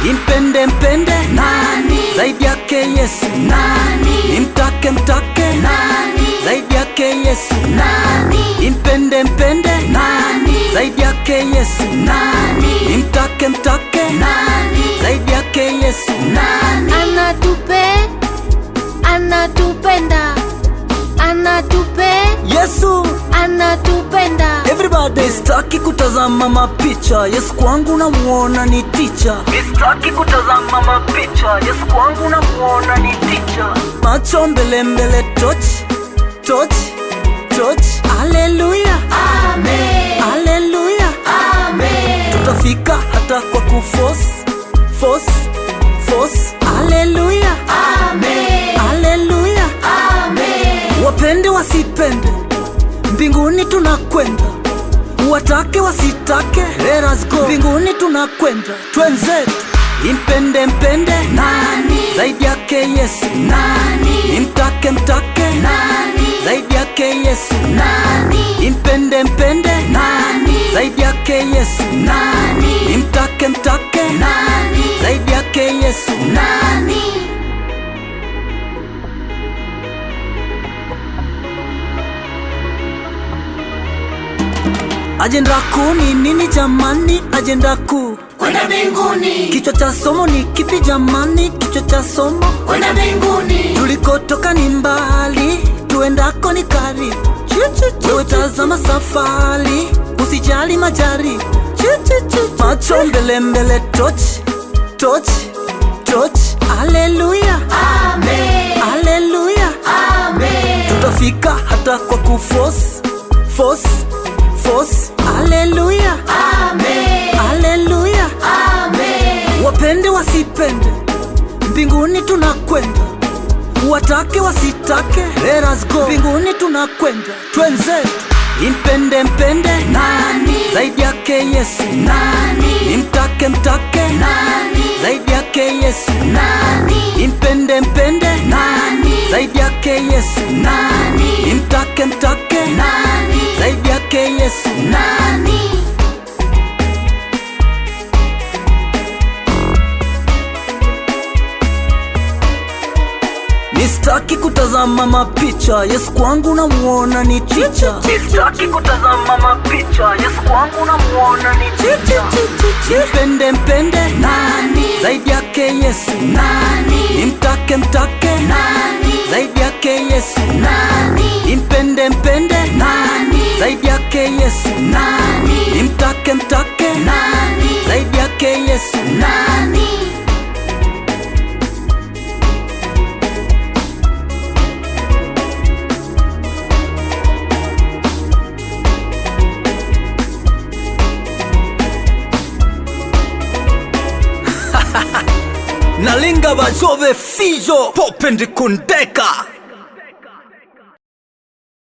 Impende mpende nani? Zaidi yake Yesu Nani? Imtake mtake Nani? Zaidi yake Yesu Nani? Impende mpende Nani? Zaidi yake Yesu Nani? Imtake mtake Nani? Zaidi yake Yesu Nani? Anatupenda, Yesu. anatupenda. Everybody, sitaki kutazama mapicha, Yesu kwangu namuona ni teacher. Sitaki kutazama mapicha, Yesu kwangu namuona ni teacher. Macho mbele mbele, touch, touch, touch. Hallelujah, Amen. hallelujah, Amen. tutafika hata kwa kuforce, force, force. Hallelujah, Amen. hallelujah, Amen. wapende wasipende, mbinguni tunakwenda, watake wasitake, let us go. Mbinguni tunakwenda, twenzetu. Impende mpende Nani? Zaidi yake Yesu Nani? Imtake mtake Nani? Zaidi yake Yesu Nani? Impende mpende Nani? Zaidi yake Yesu Nani? Imtake mtake Nani? Zaidi yake Yesu Nani? Ajenda kuu ni nini jamani? Ajenda kuu Kwenda mbinguni. kichwa cha somo ni kipi jamani? Kichwa cha somo Kwenda mbinguni. tulikotoka ni mbali, tuendako ni karibu. Wewe tazama safari, usijali majari. Macho mbele mbele, touch, touch, touch. Hallelujah, Amen. hallelujah, Amen. tutafika hata kwa kuforce, force, force. Hallelujah, Amen. hallelujah, Amen. wapende wasipende, mbinguni tunakwenda, watake wasitake, let us go. Mbinguni tunakwenda, twenzetu. Impende mpende Nani? Zaidi yake Yesu Nani? Imtake mtake Nani? Zaidi yake Yesu Nani? Impende mpende Nani? Zaidi yake Yesu Nani? Imtake mtake Nani? Zaidi yake Yesu Nani? Sitaki kutazama mapicha, Yesu kwangu namuona ni teacher. Sitaki kutazama mapicha, Yesu kwangu namuona ni teacher. Impende mpende Nani? Zaidi yake Yesu Nani? Imtake mtake Nani? Zaidi yake Yesu Nani? Impende mpende Nani? Zaidi yake Yesu Nani? Imtake mtake Nani? Zaidi yake Yesu Nani? nalinga bazobe fijo pope ndikundeka.